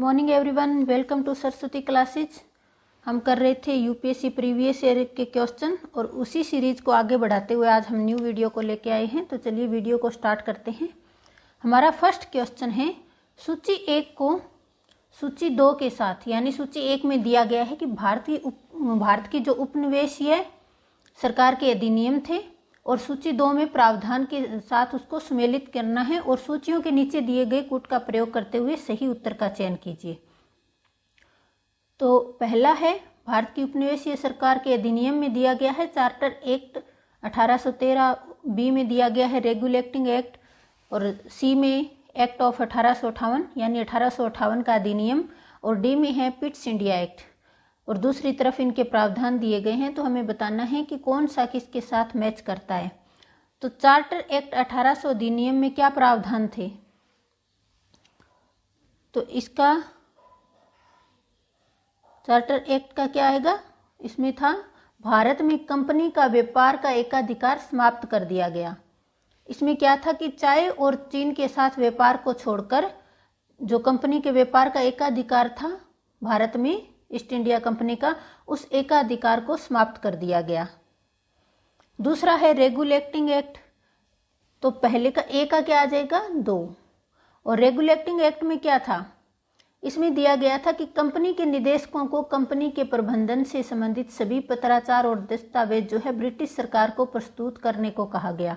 Morning everyone, welcome to Saraswati classes. हम कर रहे थे यूपीएससी प्रीवियस ईयर के क्वेश्चन और उसी सीरीज को आगे बढ़ाते हुए आज हम न्यू वीडियो को लेके आए हैं। तो चलिए वीडियो को स्टार्ट करते हैं। हमारा फर्स्ट क्वेश्चन है, सूची 1 को सूची 2 के साथ यानी सूची 1 में दिया गया है कि भारत की जो उपनिवेशीय सरकार के अधिनियम थे और सूची 2 में प्रावधान के साथ उसको सुमेलित करना है और सूचियों के नीचे दिए गए कूट का प्रयोग करते हुए सही उत्तर का चयन कीजिए। तो पहला है, भारत की उपनिवेशीय सरकार के अधिनियम में दिया गया है चार्टर एक्ट 1813, बी में दिया गया है रेगुलेटिंग एक्ट और सी में एक्ट ऑफ 1858 यानी 1858 का अधिनियम और डी में है पिट्स इंडिया एक्ट और दूसरी तरफ इनके प्रावधान दिए गए हैं। तो हमें बताना है कि कौन सा किसके साथ मैच करता है। तो चार्टर एक्ट 1800 अधिनियम में क्या प्रावधान थे? तो इसका चार्टर एक्ट का क्या आएगा? इसमें था भारत में कंपनी का व्यापार का एकाधिकार समाप्त कर दिया गया। इसमें क्या था कि चाय और चीन के साथ व्यापार को छोड़कर जो कंपनी के व्यापार का एकाधिकार था भारत में ईस्ट इंडिया कंपनी का, उस एकाधिकार को समाप्त कर दिया गया। दूसरा है रेगुलेटिंग एक्ट। तो पहले का ए का क्या आ जाएगा? 2। और रेगुलेटिंग एक्ट में क्या था? इसमें दिया गया था कि कंपनी के निदेशकों को कंपनी के प्रबंधन से संबंधित सभी पत्राचार और दस्तावेज जो है ब्रिटिश सरकार को प्रस्तुत करने को कहा गया।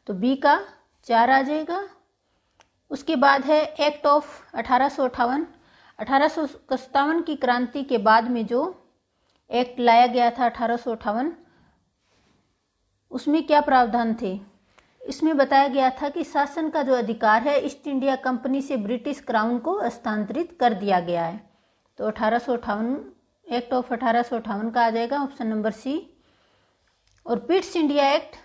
तो बी का 4 आ जाएगा। उसके बाद है एक्ट ऑफ 1858। 1857 की क्रांति के बाद में जो एक्ट लाया गया था 1858, उसमें क्या प्रावधान थे? इसमें बताया गया था कि शासन का जो अधिकार है ईस्ट इंडिया कंपनी से ब्रिटिश क्राउन को हस्तांतरित कर दिया गया है। तो 1858 एक्ट ऑफ 1858 का आ जाएगा ऑप्शन नंबर सी। और पिट्स इंडिया एक्ट,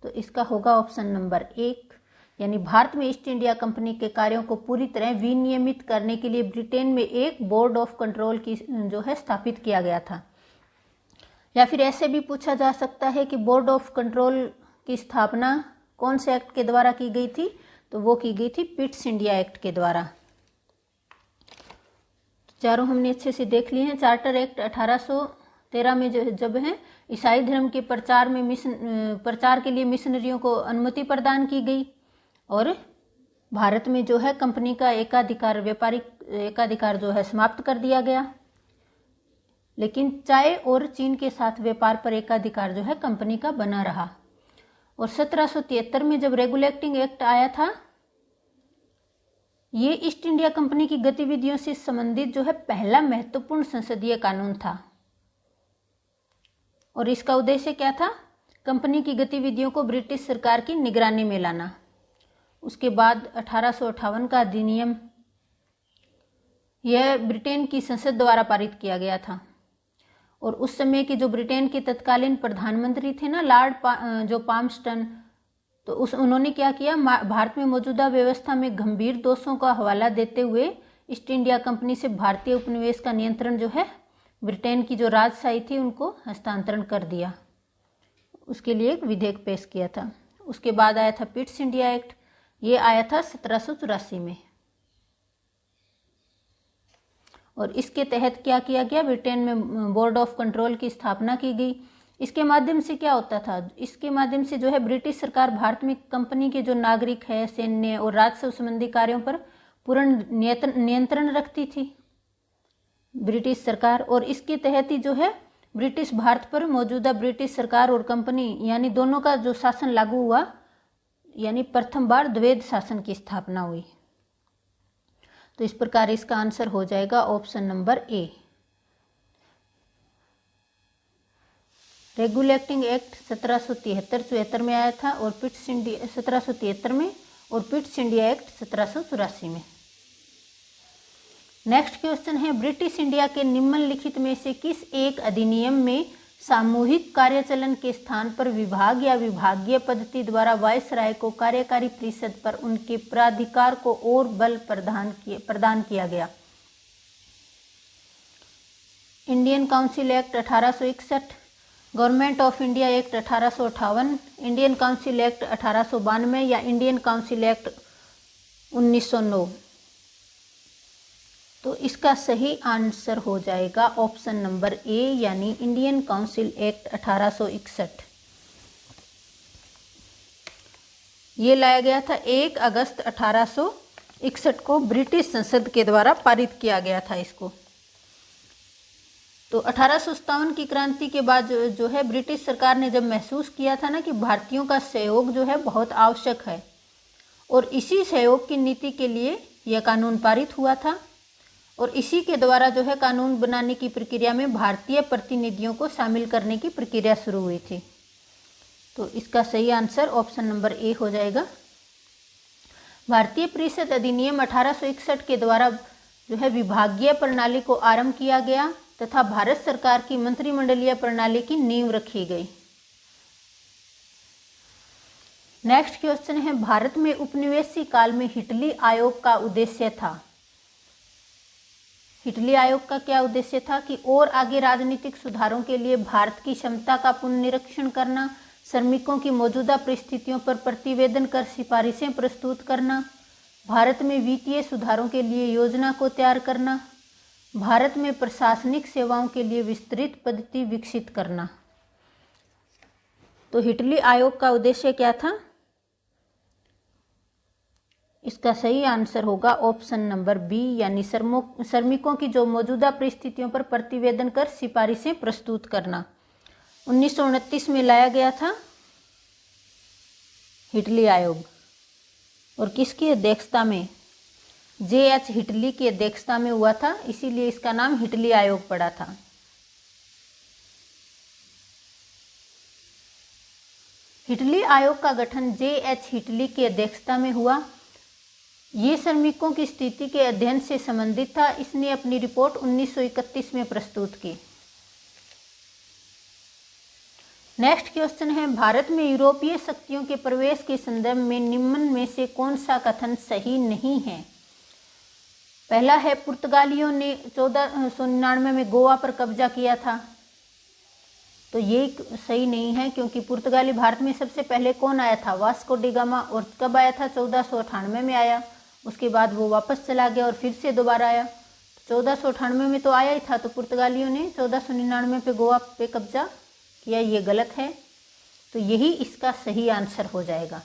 तो इसका होगा ऑप्शन नंबर 1 यानी भारत में ईस्ट इंडिया कंपनी के कार्यों को पूरी तरह विनियमित करने के लिए ब्रिटेन में एक बोर्ड ऑफ कंट्रोल की जो है स्थापित किया गया था। या फिर ऐसे भी पूछा जा सकता है कि बोर्ड ऑफ कंट्रोल की स्थापना कौन से एक्ट के द्वारा की गई थी? तो वो की गई थी पिट्स इंडिया एक्ट के द्वारा। चारों हमने अच्छे से देख लिए हैं। चार्टर एक्ट 1813 में जब है ईसाई धर्म के प्रचार के लिए मिशनरियों को अनुमति प्रदान की गई और भारत में जो है कंपनी का एकाधिकार, व्यापारिक एकाधिकार जो है समाप्त कर दिया गया। लेकिन चाय और चीन के साथ व्यापार पर एकाधिकार जो है कंपनी का बना रहा। और 1773 में जब रेगुलेटिंग एक्ट आया था, ये ईस्ट इंडिया कंपनी की गतिविधियों से संबंधित जो है पहला महत्वपूर्ण संसदीय कानून था। और इसका उद्देश्य क्या था? कंपनी की गतिविधियों को ब्रिटिश सरकार की निगरानी में लाना। उसके बाद 1858 का अधिनियम, यह ब्रिटेन की संसद द्वारा पारित किया गया था। और उस समय के जो ब्रिटेन के तत्कालीन प्रधानमंत्री थे ना, लॉर्ड जो पाल्मस्टन, तो उन्होंने क्या किया? भारत में मौजूदा व्यवस्था में गंभीर दोषों का हवाला देते हुए ईस्ट इंडिया कंपनी से भारतीय उपनिवेश का नियंत्रण जो है ब्रिटेन की जो राजशाही थी उनको हस्तांतरण कर दिया। उसके लिए एक विधेयक पेश किया था। उसके बाद आया था पिट्स इंडिया एक्ट, ये आया था 1784 में। और इसके तहत क्या किया गया? ब्रिटेन में बोर्ड ऑफ कंट्रोल की स्थापना की गई। इसके माध्यम से क्या होता था? इसके माध्यम से जो है ब्रिटिश सरकार भारत में कंपनी के जो नागरिक है, सैन्य और राजस्व संबंधी कार्यों पर पूर्ण नियंत्रण रखती थी ब्रिटिश सरकार। और इसके तहत ही जो है ब्रिटिश भारत पर मौजूदा ब्रिटिश सरकार और कंपनी यानी दोनों का जो शासन लागू हुआ, यानी प्रथम बार द्वैध शासन की स्थापना हुई। तो इस प्रकार इसका आंसर हो जाएगा option number A. Regulating act 1773-74 में आया था और पिट्स इंडिया 1773 में और पिट्स इंडिया एक्ट 1784 में। नेक्स्ट क्वेश्चन है, ब्रिटिश इंडिया के निम्नलिखित में से किस एक अधिनियम में सामूहिक कार्यचलन के स्थान पर विभाग या विभागीय पद्धति द्वारा वायसराय को कार्यकारी परिषद पर उनके प्राधिकार को और बल प्रदान किया गया? Indian council act 1861, government of India act 1858, Indian council act 1892 या इंडियन काउंसिल एक्ट 1909? तो इसका सही आंसर हो जाएगा ऑप्शन नंबर ए, यानी इंडियन काउंसिल एक्ट 1861। ये लाया गया था 1 अगस्त 1861 को, ब्रिटिश संसद के द्वारा पारित किया गया था इसको। तो 1857 की क्रांति के बाद जो है ब्रिटिश सरकार ने जब महसूस किया था ना कि भारतीयों का सहयोग जो है बहुत आवश्यक है, और इसी सहयोग की नीति के लिए यह कानून पारित हुआ था, और इसी के द्वारा जो है कानून बनाने की प्रक्रिया में भारतीय प्रतिनिधियों को शामिल करने की प्रक्रिया शुरू हुई थी। तो इसका सही आंसर ऑप्शन नंबर ए हो जाएगा। भारतीय परिषद अधिनियम 1861 के द्वारा जो है विभागीय प्रणाली को आरंभ किया गया तथा भारत सरकार की मंत्रिमंडलीय प्रणाली की नींव रखी गई। नेक्स्ट क्वेश्चन है, भारत में उपनिवेशी काल में हिटली आयोग का उद्देश्य था। हिटली आयोग का क्या उद्देश्य था कि और आगे राजनीतिक सुधारों के लिए भारत की क्षमता का पुनर्निरीक्षण करना, श्रमिकों की मौजूदा परिस्थितियों पर प्रतिवेदन कर सिफारिशें प्रस्तुत करना, भारत में वित्तीय सुधारों के लिए योजना को तैयार करना, भारत में प्रशासनिक सेवाओं के लिए विस्तृत पद्धति विकसित करना। तो हिटली आयोग का उद्देश्य क्या था? इसका सही आंसर होगा ऑप्शन नंबर बी, यानी श्रमिकों की जो मौजूदा परिस्थितियों पर प्रतिवेदन कर सिफारिशें प्रस्तुत करना। 1929 में लाया गया था हिटली आयोग, और किसकी अध्यक्षता में? जे.एच. हिटली की अध्यक्षता में हुआ था, इसीलिए इसका नाम हिटली आयोग पड़ा था। हिटली आयोग का गठन जे.एच. हिटली की अध्यक्षता में हुआ। ये श्रमिकों की स्थिति के अध्ययन से संबंधित था। इसने अपनी रिपोर्ट 1931 में प्रस्तुत की। नेक्स्ट क्वेश्चन है, भारत में यूरोपीय शक्तियों के प्रवेश के संदर्भ में निम्न में से कौन सा कथन सही नहीं है? पहला है, पुर्तगालियों ने 1499 में गोवा पर कब्जा किया था। तो ये सही नहीं है, क्योंकि पुर्तगाली भारत में सबसे पहले कौन आया था? Vasco D gamma. और कब आया था? 1498 में आया। उसके बाद वो वापस चला गया और फिर से दोबारा आया। 1498 में तो आया ही था, तो पुर्तगालियों ने 1499 पे गोवा पे कब्जा किया, ये गलत है। तो यही इसका सही आंसर हो जाएगा।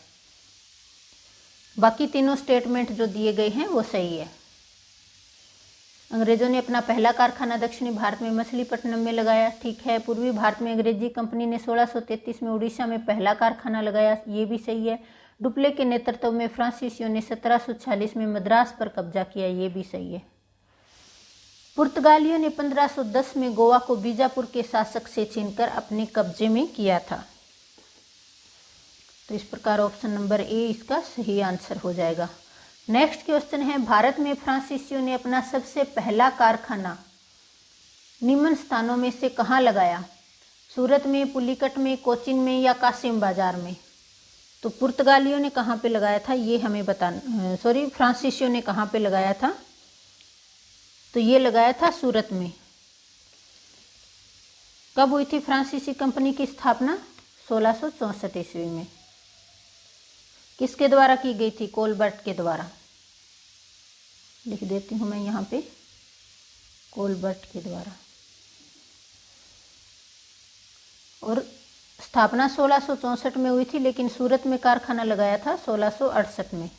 बाकी तीनों स्टेटमेंट जो दिए गए हैं वो सही है। अंग्रेजों ने अपना पहला कारखाना दक्षिणी भारत में मछलीपट्टनम में लगाया, ठीक है। पूर्वी भारत में अंग्रेजी कंपनी ने 1633 में उड़ीसा में पहला कारखाना लगाया, ये भी सही है। डुप्ले के नेतृत्व में फ्रांसीसियों ने 1746 में मद्रास पर कब्जा किया, ये भी सही है। पुर्तगालियों ने 1510 में गोवा को बीजापुर के शासक से छीनकर अपने कब्जे में किया था। तो इस प्रकार ऑप्शन नंबर ए इसका सही आंसर हो जाएगा। नेक्स्ट क्वेश्चन है, भारत में फ्रांसीसियों ने अपना सबसे पहला कारखाना निम्न स्थानों में से कहाँ लगाया? सूरत में, पुलिकट में, कोचीन में या कासिम बाजार में? तो पुर्तगालियों ने कहाँ पे लगाया था ये हमें बताना, फ्रांसीसियों ने कहाँ पे लगाया था? तो ये लगाया था सूरत में। कब हुई थी फ्रांसीसी कंपनी की स्थापना? 1664 ईस्वी में। किसके द्वारा की गई थी? कोलबर्ट के द्वारा। लिख देती हूं मैं यहाँ पे, कोलबर्ट के द्वारा। और स्थापना 1664 में हुई थी, लेकिन सूरत में कारखाना लगाया था 1668 में।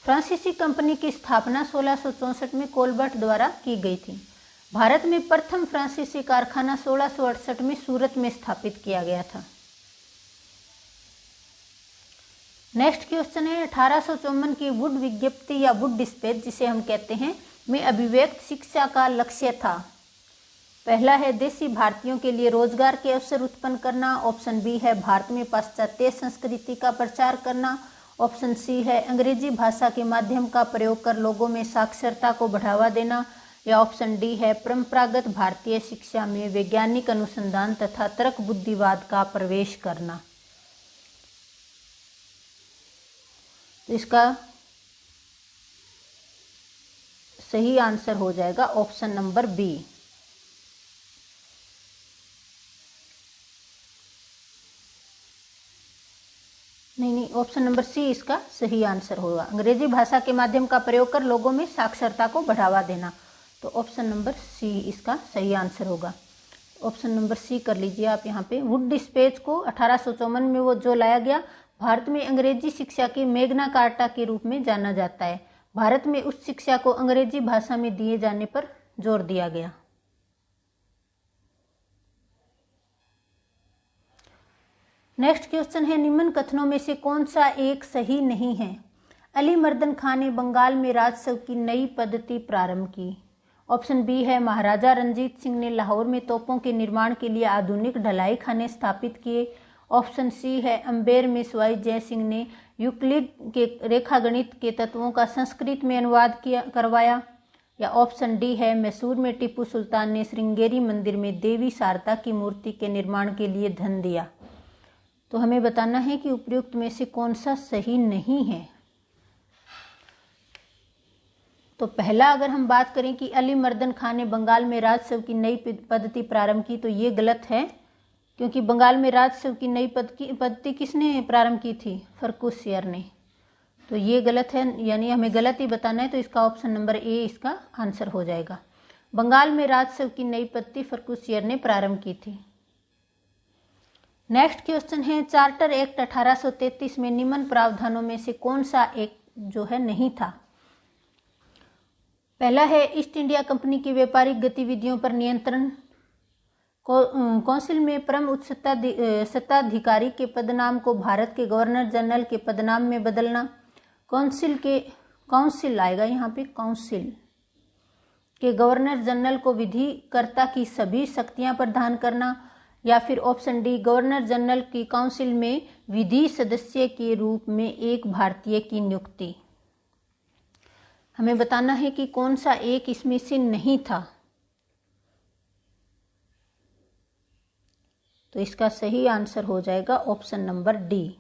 फ्रांसीसी कंपनी की स्थापना 1664 में कोलबर्ट द्वारा की गई थी। भारत में प्रथम फ्रांसीसी कारखाना 1668 में सूरत में स्थापित किया गया था। नेक्स्ट क्वेश्चन है, 1854 की वुड विज्ञप्ति या वुड डिस्पैच जिसे हम कहते हैं में अभिव्यक्त शिक्षा का लक्ष्य था। पहला है देशी भारतीयों के लिए रोजगार के अवसर उत्पन्न करना। ऑप्शन बी है भारत में पाश्चात्य संस्कृति का प्रचार करना। ऑप्शन सी है अंग्रेजी भाषा के माध्यम का प्रयोग कर लोगों में साक्षरता को बढ़ावा देना। या ऑप्शन डी है परंपरागत भारतीय शिक्षा में वैज्ञानिक अनुसंधान तथा तर्क बुद्धिवाद का प्रवेश करना। तो इसका सही आंसर हो जाएगा ऑप्शन नंबर बी। नहीं, यानी ऑप्शन नंबर सी इसका सही आंसर होगा। अंग्रेजी भाषा के माध्यम का प्रयोग कर लोगों में साक्षरता को बढ़ावा देना, तो ऑप्शन नंबर सी इसका सही आंसर होगा। ऑप्शन नंबर सी कर लीजिए आप यहाँ पे। वुड डिस्पैच को 1854 में वो जो लाया गया, भारत में अंग्रेजी शिक्षा की मैग्ना कार्टा के रूप में जाना जाता है। भारत में उस शिक्षा को अंग्रेजी भाषा में दिए जाने पर जोर दिया गया। नेक्स्ट क्वेश्चन है, निम्न कथनों में से कौन सा एक सही नहीं है? अली मर्दन खान ने बंगाल में राजस्व की नई पद्धति प्रारंभ की। ऑप्शन बी है, महाराजा रंजीत सिंह ने लाहौर में तोपों के निर्माण के लिए आधुनिक ढलाई खाने स्थापित किए। ऑप्शन सी है, अम्बेर में सवाई जय सिंह ने यूक्लिड के रेखागणित के तत्वों का संस्कृत में अनुवाद करवाया। या ऑप्शन डी है, मैसूर में टीपू सुल्तान ने श्रृंगेरी मंदिर में देवी शारदा की मूर्ति के निर्माण के लिए धन दिया। तो हमें बताना है कि उपयुक्त में से कौन सा सही नहीं है। तो पहला अगर हम बात करें कि अली मर्दन खान ने बंगाल में राजस्व की नई पद्धति प्रारंभ की, तो ये गलत है, क्योंकि बंगाल में राजस्व की नई पद्धति किसने प्रारंभ की थी? फर्रुखसियर ने। तो ये गलत है, यानी हमें गलत ही बताना है, तो इसका ऑप्शन नंबर ए इसका आंसर हो जाएगा। बंगाल में राजस्व की नई पद्धति फर्रुखसियर ने प्रारंभ की थी। नेक्स्ट क्वेश्चन है, चार्टर एक्ट 1833 में निम्न प्रावधानों में से कौन सा एक जो है नहीं था? पहला है, ईस्ट इंडिया कंपनी की व्यापारिक गतिविधियों पर नियंत्रण। काउंसिल में प्रमुख सत्ताधिकारी के पदनाम को भारत के गवर्नर जनरल के पदनाम में बदलना। काउंसिल आएगा यहाँ पे, काउंसिल के गवर्नर जनरल को विधिकर्ता की सभी शक्तियां प्रदान करना। या फिर ऑप्शन डी, गवर्नर जनरल की काउंसिल में विधि सदस्य के रूप में एक भारतीय की नियुक्ति। हमें बताना है कि कौन सा एक इसमें से नहीं था। तो इसका सही आंसर हो जाएगा ऑप्शन नंबर डी।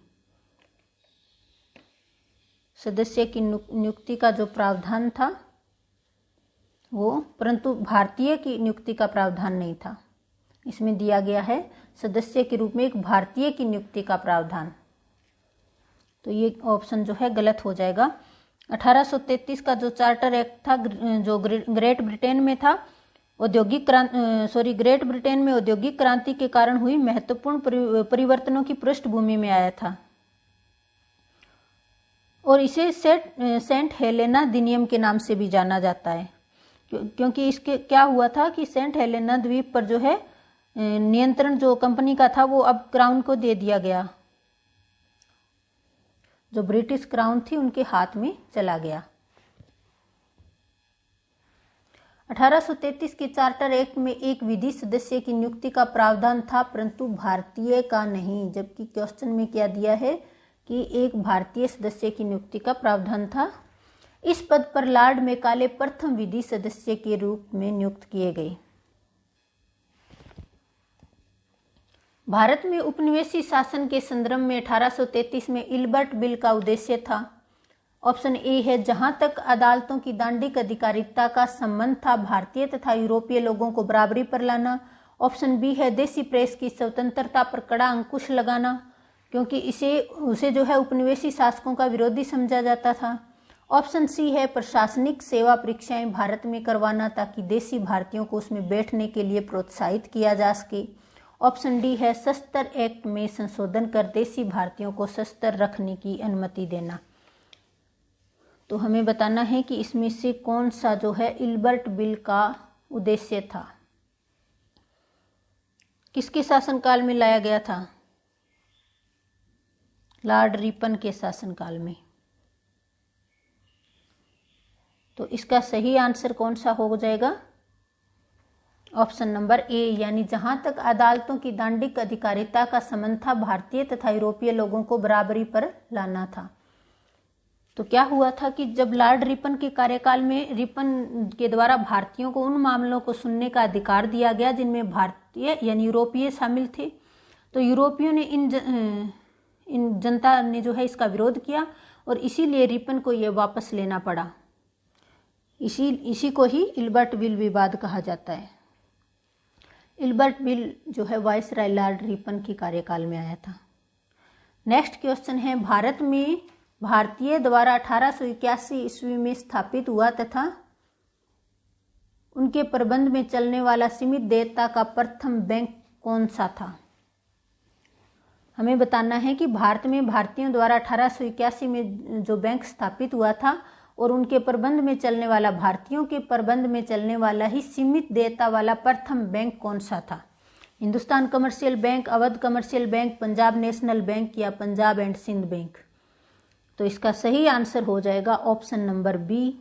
सदस्य की नियुक्ति का जो प्रावधान था वो, परंतु भारतीय की नियुक्ति का प्रावधान नहीं था। इसमें दिया गया है सदस्य के रूप में एक भारतीय की नियुक्ति का प्रावधान। तो ये ऑप्शन जो है गलत हो जाएगा। 1833 का जो चार्टर एक्ट था, जो ग्रेट ब्रिटेन में था, ग्रेट ब्रिटेन में औद्योगिक क्रांति के कारण हुई महत्वपूर्ण परिवर्तनों की पृष्ठभूमि में आया था और इसे सेंट हेलेना अधिनियम के नाम से भी जाना जाता है, क्योंकि इसके क्या हुआ था कि सेंट हेलेना द्वीप पर जो है नियंत्रण जो कंपनी का था वो अब क्राउन को दे दिया गया। जो ब्रिटिश क्राउन थी उनके हाथ में चला गया। 1833 के चार्टर एक्ट में एक विधि सदस्य की नियुक्ति का प्रावधान था, परंतु भारतीय का नहीं। जबकि क्वेश्चन में क्या दिया है कि एक भारतीय सदस्य की नियुक्ति का प्रावधान था। इस पद पर लॉर्ड मैकाले प्रथम विधि सदस्य के रूप में नियुक्त किए गए। भारत में उपनिवेशी शासन के संदर्भ में 1833 में इल्बर्ट बिल का उद्देश्य था। ऑप्शन ए है, जहां तक अदालतों की दांडिक अधिकारिता का संबंध था, भारतीय तथा यूरोपीय लोगों को बराबरी पर लाना। ऑप्शन बी है, देसी प्रेस की स्वतंत्रता पर कड़ा अंकुश लगाना, क्योंकि उसे जो है उपनिवेशी शासकों का विरोधी समझा जाता था। ऑप्शन सी है, प्रशासनिक सेवा परीक्षाएं भारत में करवाना, ताकि देसी भारतीयों को उसमें बैठने के लिए प्रोत्साहित किया जा सके। ऑप्शन डी है, शस्त्र एक्ट में संशोधन कर देसी भारतीयों को शस्त्र रखने की अनुमति देना। तो हमें बताना है कि इसमें से कौन सा जो है इल्बर्ट बिल का उद्देश्य था, किसके शासनकाल में लाया गया था? लॉर्ड रिपन के शासनकाल में। तो इसका सही आंसर कौन सा हो जाएगा? ऑप्शन नंबर ए, यानी जहां तक अदालतों की दांडिक अधिकारिता का संबंध था, भारतीय तथा यूरोपीय लोगों को बराबरी पर लाना था। तो क्या हुआ था कि जब लॉर्ड रिपन के कार्यकाल में रिपन के द्वारा भारतीयों को उन मामलों को सुनने का अधिकार दिया गया जिनमें भारतीय यानी यूरोपीय शामिल थे, तो यूरोपियों ने इन जनता ने जो है इसका विरोध किया और इसीलिए रिपन को यह वापस लेना पड़ा। इसी को ही इल्बर्ट बिल विवाद कहा जाता है। इल्बर्ट बिल जो है वायसराय लॉर्ड रिपन के कार्यकाल में आया था। नेक्स्ट क्वेश्चन है, भारत में भारतीय द्वारा 1881 ईस्वी में स्थापित हुआ तथा उनके प्रबंध में चलने वाला सीमित देयता का प्रथम बैंक कौन सा था? हमें बताना है कि भारत में भारतीयों द्वारा 1881 में जो बैंक स्थापित हुआ था और उनके प्रबंध में चलने वाला, भारतीयों के प्रबंध में चलने वाला ही सीमित देयता वाला प्रथम बैंक कौन सा था? Hindustan commercial bank, Awadh commercial bank, Punjab national bank या पंजाब एंड सिंध बैंक? तो इसका सही आंसर हो जाएगा ऑप्शन नंबर बी,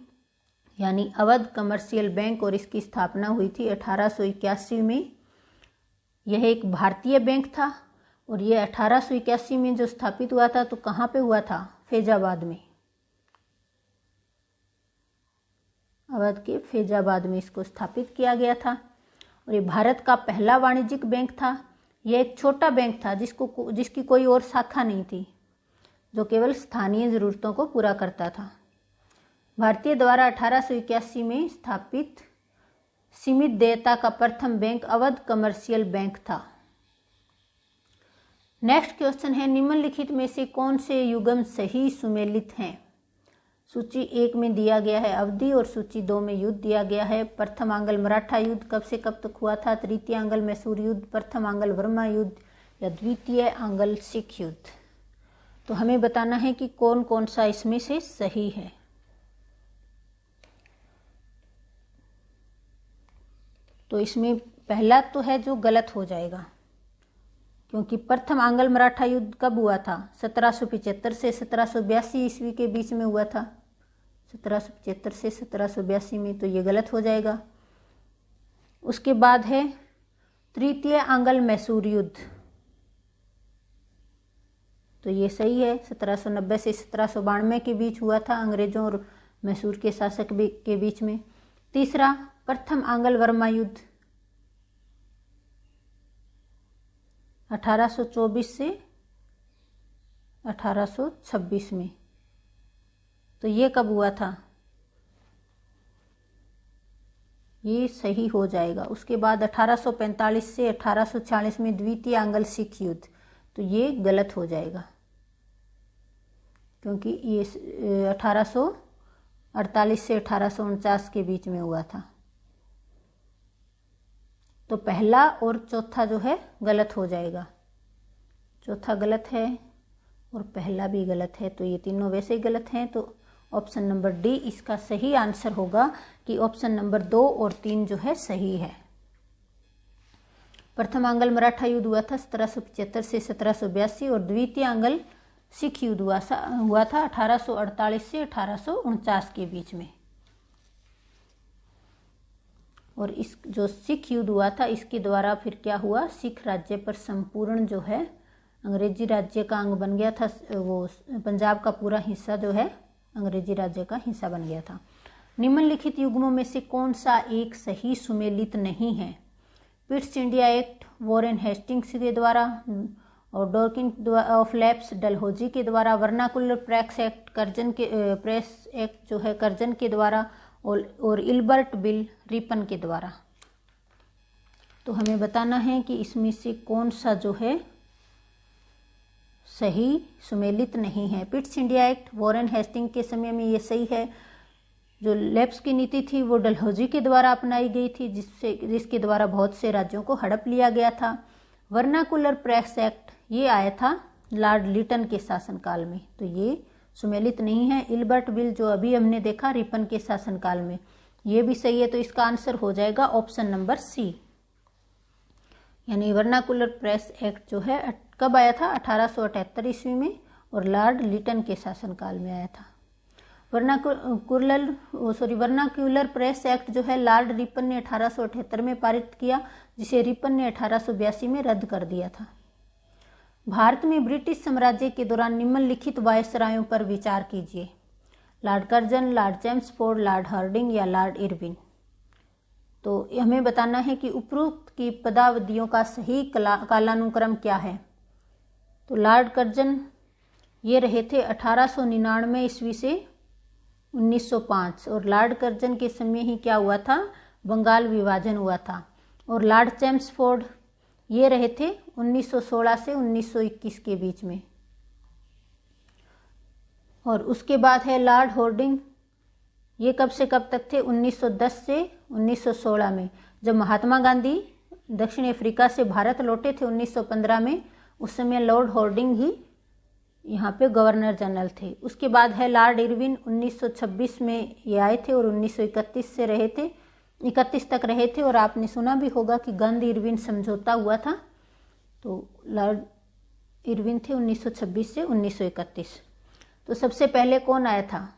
यानी अवध कमर्शियल बैंक, और इसकी स्थापना हुई थी 1881 में। यह एक भारतीय बैंक था और यह 1881 में जो स्थापित हुआ था तो कहाँ पे हुआ था? फैजाबाद में, अवध के फैजाबाद में इसको स्थापित किया गया था। और ये भारत का पहला वाणिज्यिक बैंक था। यह एक छोटा बैंक था जिसकी कोई और शाखा नहीं थी, जो केवल स्थानीय ज़रूरतों को पूरा करता था। भारतीय द्वारा 1881 में स्थापित सीमित देयता का प्रथम बैंक अवध कमर्शियल बैंक था। नेक्स्ट क्वेश्चन है, निम्नलिखित में से कौन से युग्म सही सुमेलित हैं? सूची 1 में दिया गया है अवधि और सूची 2 में युद्ध दिया गया है। प्रथम आंग्ल मराठा युद्ध कब से कब तक हुआ था? तृतीय आंग्ल मैसूर युद्ध, प्रथम आंग्ल वर्मा युद्ध या द्वितीय आंग्ल सिख युद्ध? तो हमें बताना है कि कौन कौन सा इसमें से सही है। तो इसमें पहला तो है जो गलत हो जाएगा, क्योंकि प्रथम आंग्ल मराठा युद्ध कब हुआ था? 1775 से 1782 ईस्वी के बीच में हुआ था। 1775 से 1782 में, तो ये गलत हो जाएगा। उसके बाद है तृतीय आंग्ल मैसूर युद्ध, तो ये सही है। 1790 से 1792 के बीच हुआ था, अंग्रेजों और मैसूर के शासक के बीच में। तीसरा प्रथम आंग्ल वर्मा युद्ध 1824 से 1826 में, तो ये कब हुआ था? ये सही हो जाएगा। उसके बाद 1845 से 1846 में द्वितीय आंग्ल सिख युद्ध, तो ये गलत हो जाएगा, क्योंकि ये 1848 से 1849 के बीच में हुआ था। तो पहला और चौथा जो है गलत हो जाएगा। चौथा गलत है और पहला भी गलत है, तो ये तीनों वैसे ही गलत हैं। तो ऑप्शन नंबर डी इसका सही आंसर होगा कि ऑप्शन नंबर 2 और 3 जो है सही है। प्रथम आंग्ल मराठा युद्ध हुआ था 1775 से 1782 और द्वितीय आंग्ल सिख युद्ध हुआ था 1848 से 1849 के बीच में। और इस जो सिख युद्ध हुआ था इसके द्वारा फिर क्या हुआ? सिख राज्य पर संपूर्ण जो है अंग्रेजी राज्य का अंग बन गया था। वो पंजाब का पूरा हिस्सा जो है अंग्रेजी राज्य का हिस्सा बन गया था। निम्नलिखित युग्मों में से कौन सा एक सही सुमेलित नहीं है? Pitt's India Act Warren Hastings के द्वारा और डॉर्किन ऑफ लैप्स डलहौजी के द्वारा, वर्नाकुलर प्रेस एक्ट जो है कर्जन के द्वारा और इल्बर्ट बिल रिपन के द्वारा। तो हमें बताना है कि इसमें से कौन सा जो है सही सुमेलित नहीं है। Pitt's India Act Warren Hastings के समय में ये सही है। जो लैप्स की नीति थी वो डलहौजी के द्वारा अपनाई गई थी, जिसके द्वारा बहुत से राज्यों को हड़प लिया गया था। वर्नाकुलर प्रेस एक्ट ये आया था लॉर्ड लिटन के शासनकाल में, तो ये सुमेलित नहीं है। इल्बर्ट बिल जो अभी हमने देखा रिपन के शासनकाल में, ये भी सही है। तो इसका आंसर हो जाएगा ऑप्शन नंबर सी, यानी वर्नाकुलर प्रेस एक्ट जो है कब आया था? 1878 ईस्वी में और लॉर्ड लिटन के शासनकाल में आया था। वर्नाक्यूलर प्रेस एक्ट जो है लॉर्ड रिपन ने 1878 में पारित किया, जिसे रिपन ने 1882 में रद्द कर दिया था। भारत में ब्रिटिश साम्राज्य के दौरान निम्नलिखित वायसरायों पर विचार कीजिए। Lord Curzon, Lord Chelmsford, Lord Hardinge या लॉर्ड इरविन? तो हमें बताना है कि उपरोक्त की पदावधियों का सही कालानुक्रम क्या है। तो लॉर्ड कर्जन ये रहे थे 1899 ईस्वी से 1905, और लॉर्ड कर्जन के समय ही क्या हुआ था? बंगाल विभाजन हुआ था। और लॉर्ड चैम्सफोर्ड ये रहे थे 1916 से 1921 के बीच में। और उसके बाद है लॉर्ड हॉर्डिंग। ये कब से कब तक थे? 1910 से 1916 में, जब महात्मा गांधी दक्षिण अफ्रीका से भारत लौटे थे 1915 में, उस समय लॉर्ड हॉर्डिंग ही यहाँ पे गवर्नर जनरल थे। उसके बाद है लॉर्ड इरविन, 1926 में ये आए थे और 1931 से रहे थे, 31 तक रहे थे। और आपने सुना भी होगा कि गांधी इरविन समझौता हुआ था, तो लॉर्ड इरविन थे 1926 से 1931। तो सबसे पहले कौन आया था?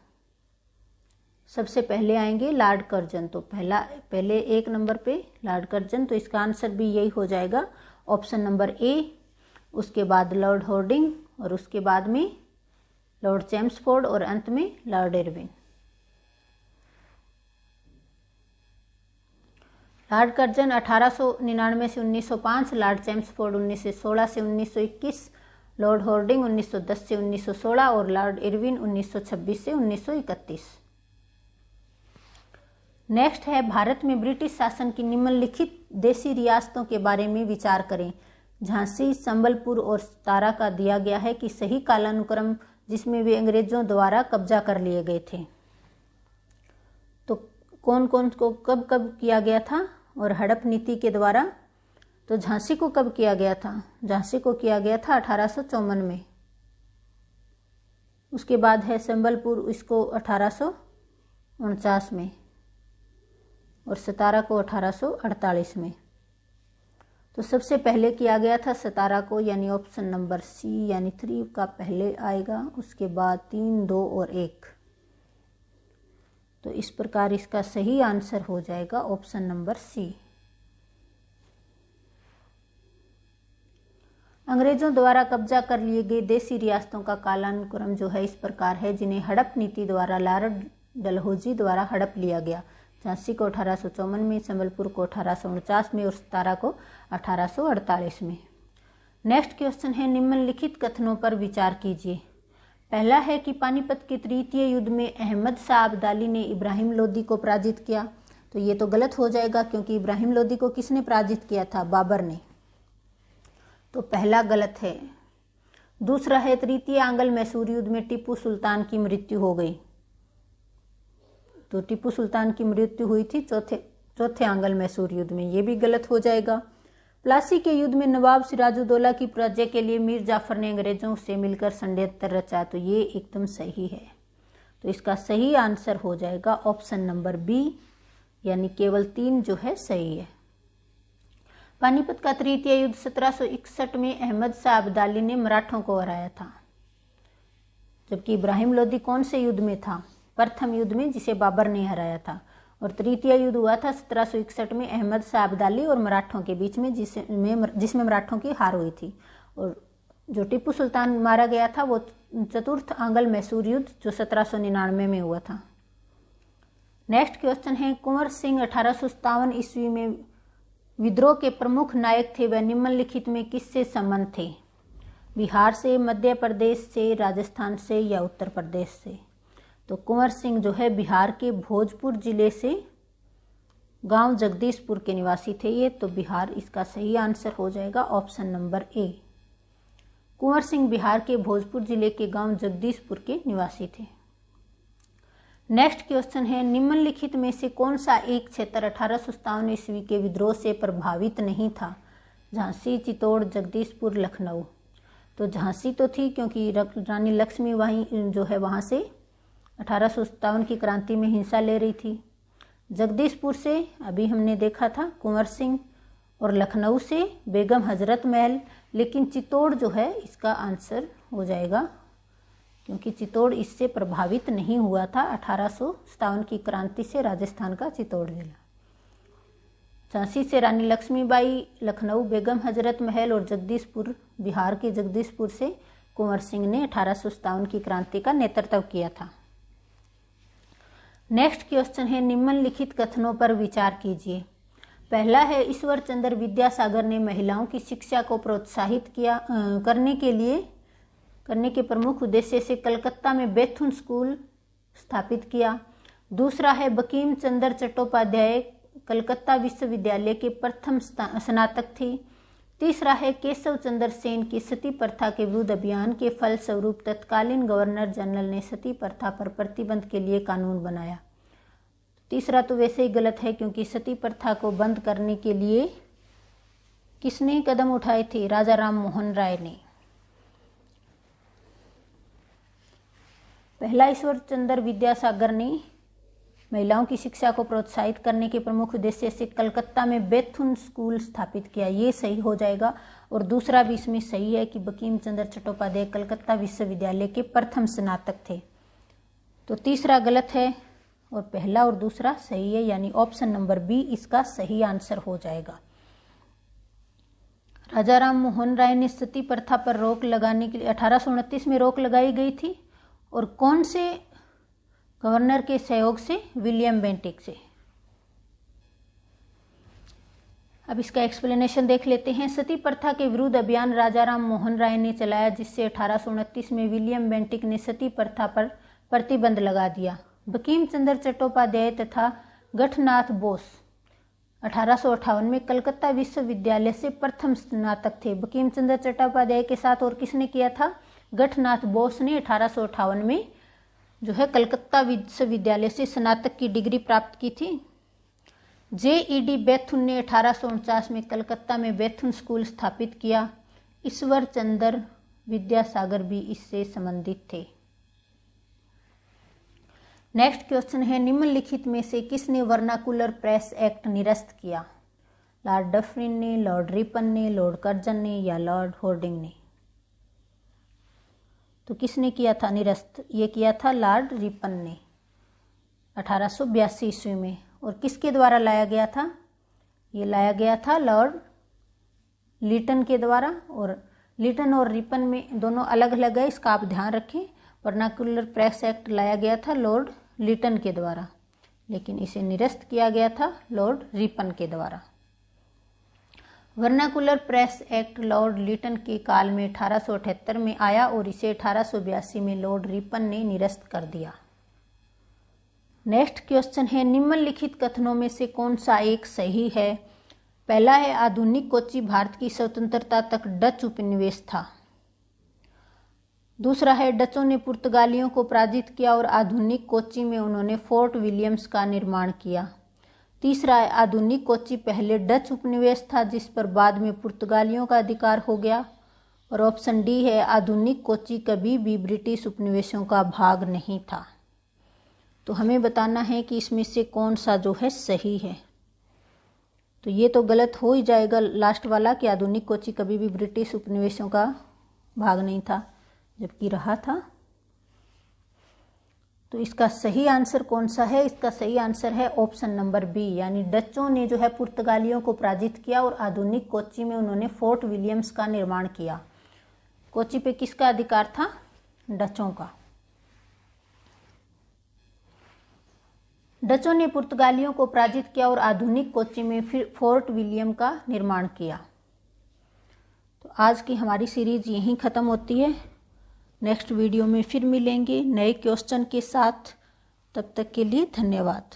सबसे पहले आएंगे लॉर्ड कर्जन। तो पहले 1 नंबर पे लॉर्ड कर्जन, तो इसका आंसर भी यही हो जाएगा, ऑप्शन नंबर ए। उसके बाद लॉर्ड हॉर्डिंग और उसके बाद में लॉर्ड चेम्सफोर्ड और अंत में लॉर्ड इरविन। लॉर्ड कर्जन 1899 से 1905, लॉर्ड चेम्सफोर्ड 1916 से 1921, लॉर्ड हॉर्डिंग 1910 से 1916 और लॉर्ड इरविन 1926 से 1931। नेक्स्ट है भारत में ब्रिटिश शासन की निम्नलिखित देशी रियासतों के बारे में विचार करें। झांसी, संबलपुर और सतारा का दिया गया है कि सही कालानुक्रम जिसमें वे अंग्रेजों द्वारा कब्जा कर लिए गए थे। तो कौन कौन को कब कब किया गया था और हड़प नीति के द्वारा? तो झांसी को कब किया गया था? झांसी को किया गया था 1854 में। उसके बाद है संबलपुर, इसको 1849 में और सतारा को 1848 में। तो सबसे पहले किया गया था सतारा को, यानी ऑप्शन नंबर सी यानी 3 का पहले आएगा, उसके बाद 3, 2 और 1। तो इस प्रकार इसका सही आंसर हो जाएगा ऑप्शन नंबर सी। अंग्रेजों द्वारा कब्जा कर लिए गए देशी रियासतों का कालानुक्रम जो है इस प्रकार है, जिन्हें हड़प नीति द्वारा लॉर्ड डलहौजी द्वारा हड़प लिया गया। झांसी को 1854 में, संबलपुर को 1849 में और सतारा को 1848 में। नेक्स्ट क्वेश्चन है, निम्नलिखित कथनों पर विचार कीजिए। पहला है कि पानीपत के तृतीय युद्ध में अहमद शाह अब्दाली ने इब्राहिम लोदी को पराजित किया। तो ये तो गलत हो जाएगा, क्योंकि इब्राहिम लोदी को किसने पराजित किया था? बाबर ने। तो पहला गलत है। दूसरा है, तृतीय आंग्ल मैसूर युद्ध में टीपू सुल्तान की मृत्यु हो गई। तो टीपू सुल्तान की मृत्यु हुई थी चौथे आंग्ल मैसूर युद्ध में, ये भी गलत हो जाएगा। प्लासी के युद्ध में नवाब सिराजुद्दौला की पराजय के लिए मीर जाफर ने अंग्रेजों से मिलकर षड्यंत्र रचा। तो ये एकदम सही है। तो इसका सही आंसर हो जाएगा ऑप्शन नंबर बी, यानी केवल 3 जो है सही है। पानीपत का तृतीय युद्ध 1761 में अहमद शाह अब्दाली ने मराठों को हराया था, जबकि इब्राहिम लोदी कौन से युद्ध में था? प्रथम युद्ध में, जिसे बाबर ने हराया था। और तृतीय युद्ध हुआ था 1761 में अहमद शाह अब्दाली और मराठों के बीच में, जिसमें मराठों की हार हुई थी। और जो टीपू सुल्तान मारा गया था वो चतुर्थ आंग्ल मैसूर युद्ध जो 1799 में हुआ था। नेक्स्ट क्वेश्चन है, कुंवर सिंह 1857 ईस्वी में विद्रोह के प्रमुख नायक थे, वह निम्नलिखित में किससे संबंध थे? बिहार से, मध्य प्रदेश से, राजस्थान से या उत्तर प्रदेश से? तो कुंवर सिंह जो है बिहार के भोजपुर जिले से गांव जगदीशपुर के निवासी थे ये। तो बिहार इसका सही आंसर हो जाएगा option number A. Kunwar Singh Bihar के भोजपुर जिले के गांव जगदीशपुर के निवासी थे। नेक्स्ट क्वेश्चन है, निम्नलिखित में से कौन सा एक क्षेत्र 1857 ईस्वी के विद्रोह से प्रभावित नहीं था? झांसी, चित्तौड़, जगदीशपुर, लखनऊ। तो झांसी तो थी, क्योंकि रानी लक्ष्मी वहीं जो है वहाँ से 1857 की क्रांति में हिस्सा ले रही थी। जगदीशपुर से अभी हमने देखा था कुंवर सिंह, और लखनऊ से बेगम हजरत महल। लेकिन चित्तौड़ जो है इसका आंसर हो जाएगा, क्योंकि चित्तौड़ इससे प्रभावित नहीं हुआ था 1857 की क्रांति से, राजस्थान का चित्तौड़ जिला। झांसी से रानी लक्ष्मीबाई, लखनऊ बेगम हजरत महल और जगदीशपुर, बिहार के जगदीशपुर से कुंवर सिंह ने 1857 की क्रांति का नेतृत्व किया था। नेक्स्ट क्वेश्चन है, निम्नलिखित कथनों पर विचार कीजिए। पहला है, ईश्वर चंद्र विद्यासागर ने महिलाओं की शिक्षा को प्रोत्साहित करने के प्रमुख उद्देश्य से कलकत्ता में बेथुन स्कूल स्थापित किया। दूसरा है, बंकिम चंद्र चट्टोपाध्याय कलकत्ता विश्वविद्यालय के प्रथम स्नातक थे। तीसरा है केशव चंद्र सेन की सती प्रथा के विरुद्ध अभियान के फलस्वरूप तत्कालीन गवर्नर जनरल ने सती प्रथा पर प्रतिबंध के लिए कानून बनाया। तीसरा तो वैसे ही गलत है, क्योंकि सती प्रथा को बंद करने के लिए किसने कदम उठाए थे? राजा राम मोहन राय ने। पहला ईश्वर चंद्र विद्यासागर ने महिलाओं की शिक्षा को प्रोत्साहित करने के प्रमुख उद्देश्य से कलकत्ता में बेथुन स्कूल स्थापित किया, ये सही हो जाएगा। और दूसरा भी इसमें सही है कि बंकिम चंद्र चट्टोपाध्याय कलकत्ता विश्वविद्यालय के प्रथम स्नातक थे। तो तीसरा गलत है और पहला और दूसरा सही है, यानी ऑप्शन नंबर बी इसका सही आंसर हो जाएगा। राजा राम मोहन राय ने सती प्रथा पर रोक लगाने के लिए 1829 में रोक लगाई गई थी, और कौन से गवर्नर के सहयोग से? विलियम बेंटिक से। अब इसका एक्सप्लेनेशन देख लेते हैं। सती प्रथा के विरुद्ध अभियान राजा राम मोहन राय ने चलाया, जिससे 1829 में विलियम बेंटिक ने सती प्रथा पर प्रतिबंध लगा दिया। बंकिम चंद्र चट्टोपाध्याय तथा गठनाथ बोस 1858 में कलकत्ता विश्वविद्यालय से प्रथम स्नातक थे। बंकिम चंद्र चट्टोपाध्याय के साथ और किसने किया था? गठनाथ बोस ने 1858 में जो है कलकत्ता विश्वविद्यालय से स्नातक की डिग्री प्राप्त की थी। J.E.D. बेथुन ने 1849 में कलकत्ता में बेथुन स्कूल स्थापित किया। ईश्वर चंद्र विद्यासागर भी इससे संबंधित थे। नेक्स्ट क्वेश्चन है, निम्नलिखित में से किसने वर्नाकुलर प्रेस एक्ट निरस्त किया? लॉर्ड डफरिन ने, लॉर्ड रिपन ने, लॉर्ड कर्जन ने या लॉर्ड होर्डिंग ने? तो किसने किया था निरस्त? ये किया था लॉर्ड रिपन ने 1882 ईस्वी में। और किसके द्वारा लाया गया था? ये लाया गया था लॉर्ड लीटन के द्वारा। और लीटन और रिपन में दोनों अलग अलग है, इसका आप ध्यान रखें। वर्नाकुलर प्रेस एक्ट लाया गया था लॉर्ड लीटन के द्वारा, लेकिन इसे निरस्त किया गया था लॉर्ड रिपन के द्वारा। Vernacular press act Lord Lytton के काल में 1878 में आया और इसे 1882 में लॉर्ड रिपन ने निरस्त कर दिया। नेक्स्ट क्वेश्चन है, निम्नलिखित कथनों में से कौन सा एक सही है? पहला है, आधुनिक कोच्चि भारत की स्वतंत्रता तक डच उपनिवेश था। दूसरा है, डचों ने पुर्तगालियों को पराजित किया और आधुनिक कोच्चि में उन्होंने फोर्ट विलियम्स का निर्माण किया। तीसरा है, आधुनिक कोच्चि पहले डच उपनिवेश था जिस पर बाद में पुर्तगालियों का अधिकार हो गया। और ऑप्शन डी है, आधुनिक कोच्चि कभी भी ब्रिटिश उपनिवेशों का भाग नहीं था। तो हमें बताना है कि इसमें से कौन सा जो है सही है। तो ये तो गलत हो ही जाएगा लास्ट वाला, कि आधुनिक कोच्चि कभी भी ब्रिटिश उपनिवेशों का भाग नहीं था, जबकि रहा था। तो इसका सही आंसर कौन सा है? इसका सही आंसर है ऑप्शन नंबर बी, यानी डचों ने जो है पुर्तगालियों को पराजित किया और आधुनिक कोच्चि में उन्होंने फोर्ट विलियम्स का निर्माण किया। कोच्चि पे किसका अधिकार था? डचों का। डचों ने पुर्तगालियों को पराजित किया और आधुनिक कोच्चि में फिर फोर्ट विलियम का निर्माण किया। तो आज की हमारी सीरीज यहीं ख़त्म होती है। नेक्स्ट वीडियो में फिर मिलेंगे नए क्वेश्चन के साथ। तब तक के लिए धन्यवाद।